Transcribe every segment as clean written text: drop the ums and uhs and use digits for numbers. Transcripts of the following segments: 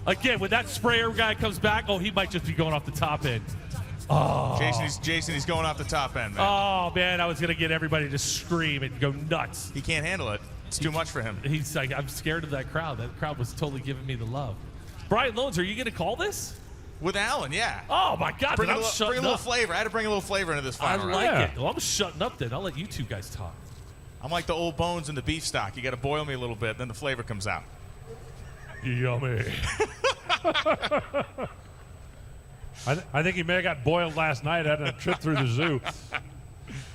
Again, when that sprayer guy comes back, he might just be going off the top end. Oh. Jason, he's going off the top end, man. Oh, man, I was going to get everybody to scream and go nuts. He can't handle it. It's too much for him. He's like, I'm scared of that crowd. That crowd was totally giving me the love. Brian Loans, are you going to call this? With Alan, yeah. Oh, my God. Bring a I'm shutting little up. flavor. I had to bring a little flavor into this final round. I like it. Well, I'm shutting up then. I'll let you two guys talk. I'm like the old bones in the beef stock. You got to boil me a little bit, then the flavor comes out. Yummy. I think he may have got boiled last night at a trip through the zoo.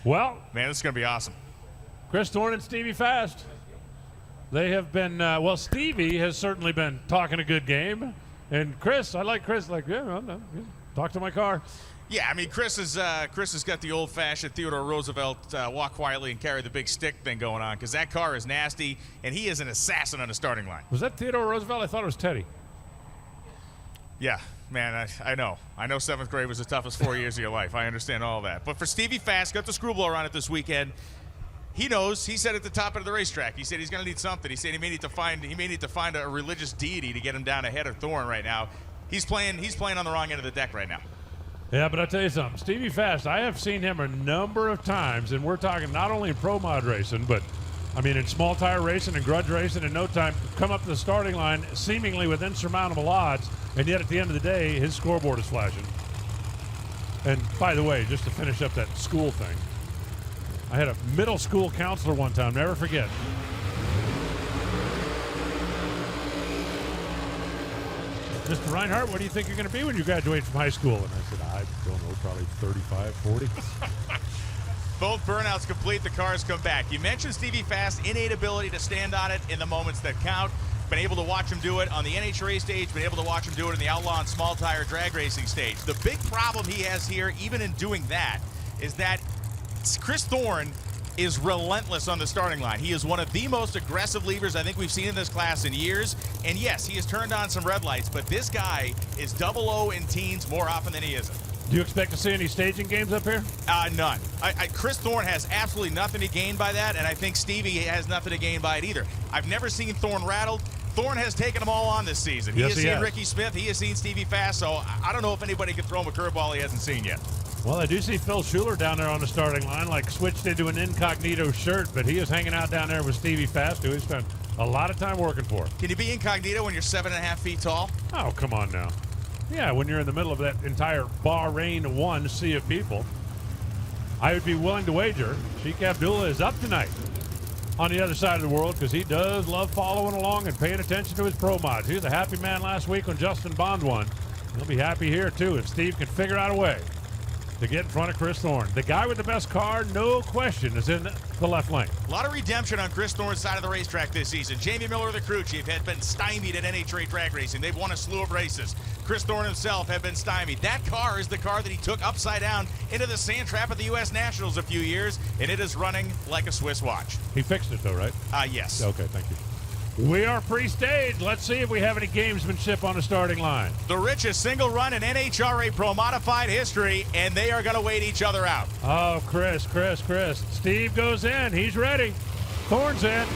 Well, man, this is going to be awesome. Kris Thorne and Stevie Fast. They have been, Stevie has certainly been talking a good game. And Kris, I like Kris, talk to my car. Yeah, I mean, Kris has got the old-fashioned Theodore Roosevelt walk quietly and carry the big stick thing going on because that car is nasty, and he is an assassin on the starting line. Was that Theodore Roosevelt? I thought it was Teddy. Yeah, man, I know. I know 7th grade was the toughest 4 years of your life. I understand all that. But for Stevie Fast, got the screwblower on it this weekend. He knows. He said at the top of the racetrack, he said he's going to need something. He said he may need to find a religious deity to get him down ahead of Thorne right now. He's playing on the wrong end of the deck right now. Yeah, but I'll tell you something. Stevie Fast, I have seen him a number of times, and we're talking not only in pro mod racing, but, I mean, in small tire racing and grudge racing in no time, come up to the starting line seemingly with insurmountable odds, and yet at the end of the day, his scoreboard is flashing. And by the way, just to finish up that school thing, I had a middle school counselor one time, never forget. Mr. Reinhardt, what do you think you're going to be when you graduate from high school? And I said, I don't know, probably 35, 40. Both burnouts complete, the cars come back. You mentioned Stevie Fast's innate ability to stand on it in the moments that count. Been able to watch him do it on the NHRA stage, been able to watch him do it in the outlaw and small tire drag racing stage. The big problem he has here, even in doing that, is that Kris Thorne is relentless on the starting line. He is one of the most aggressive leavers I think we've seen in this class in years. And yes, he has turned on some red lights, but this guy is 00 in teens more often than he isn't. Do you expect to see any staging games up here? None. Kris Thorne has absolutely nothing to gain by that, and I think Stevie has nothing to gain by it either. I've never seen Thorne rattled. Thorne has taken them all on this season. He has seen Ricky Smith. He has seen Stevie Fast, so I don't know if anybody can throw him a curveball he hasn't seen yet. Well, I do see Phil Schuler down there on the starting line, like switched into an incognito shirt, but he is hanging out down there with Stevie Fast, who he spent a lot of time working for. Can you be incognito when you're 7.5 feet tall? Oh, come on now. Yeah, when you're in the middle of that entire Bahrain 1 sea of people, I would be willing to wager Sheikh Abdullah is up tonight on the other side of the world because he does love following along and paying attention to his pro mods. He was a happy man last week when Justin Bond won. He'll be happy here, too, if Steve can figure out a way to get in front of Kris Thorne. The guy with the best car, no question, is in the left lane. A lot of redemption on Kris Thorne's side of the racetrack this season. Jamie Miller, the crew chief, has been stymied at NHRA drag racing. They've won a slew of races. Kris Thorne himself had been stymied. That car is the car that he took upside down into the sand trap at the U.S. Nationals a few years, and it is running like a Swiss watch. He fixed it, though, right? Yes. Okay, thank you. We are pre-staged. Let's see if we have any gamesmanship on the starting line. The richest single run in NHRA Pro Modified history, and they are going to wait each other out. Oh, Kris. Steve goes in. He's ready. Thorne's in.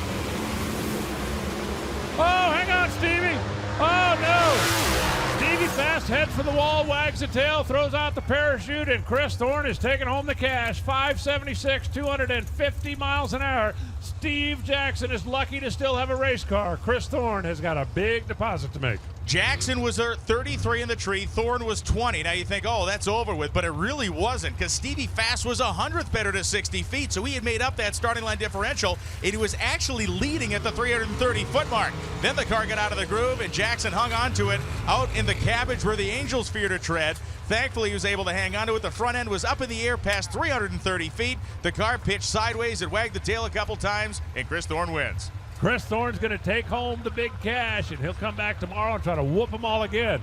Oh, hang on, Stevie. Oh, no. Stevie Fast heads for the wall, wags the tail, throws out the parachute, and Kris Thorne is taking home the cash. 576, 250 miles an hour. Steve Jackson is lucky to still have a race car. Kris Thorne has got a big deposit to make. Jackson was 33 in the tree. Thorne was 20. Now you think, oh, that's over with, but it really wasn't because Stevie Fast was 100th better to 60 feet, so he had made up that starting line differential, and he was actually leading at the 330-foot mark. Then the car got out of the groove, and Jackson hung on to it out in the cabbage where the Angels fear to tread. Thankfully, he was able to hang on to it. The front end was up in the air past 330 feet. The car pitched sideways. It wagged the tail a couple times, and Kris Thorne wins. Kris Thorne's going to take home the big cash, and he'll come back tomorrow and try to whoop them all again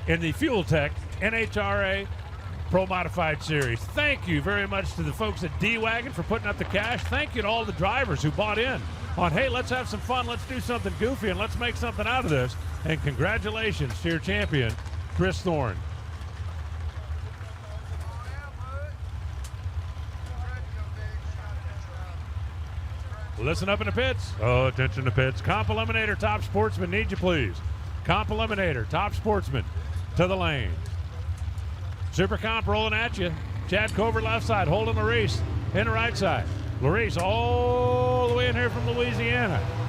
in the Fuel Tech NHRA Pro Modified Series. Thank you very much to the folks at D-Wagon for putting up the cash. Thank you to all the drivers who bought in on, hey, let's have some fun, let's do something goofy, and let's make something out of this. And congratulations to your champion, Kris Thorne. Listen up in the pits. Oh, attention to pits. Comp Eliminator Top Sportsman, need you please. Comp Eliminator, Top Sportsman to the lane. Super Comp rolling at you. Chad Covert left side, holding Larice in the right side. Larice all the way in here from Louisiana.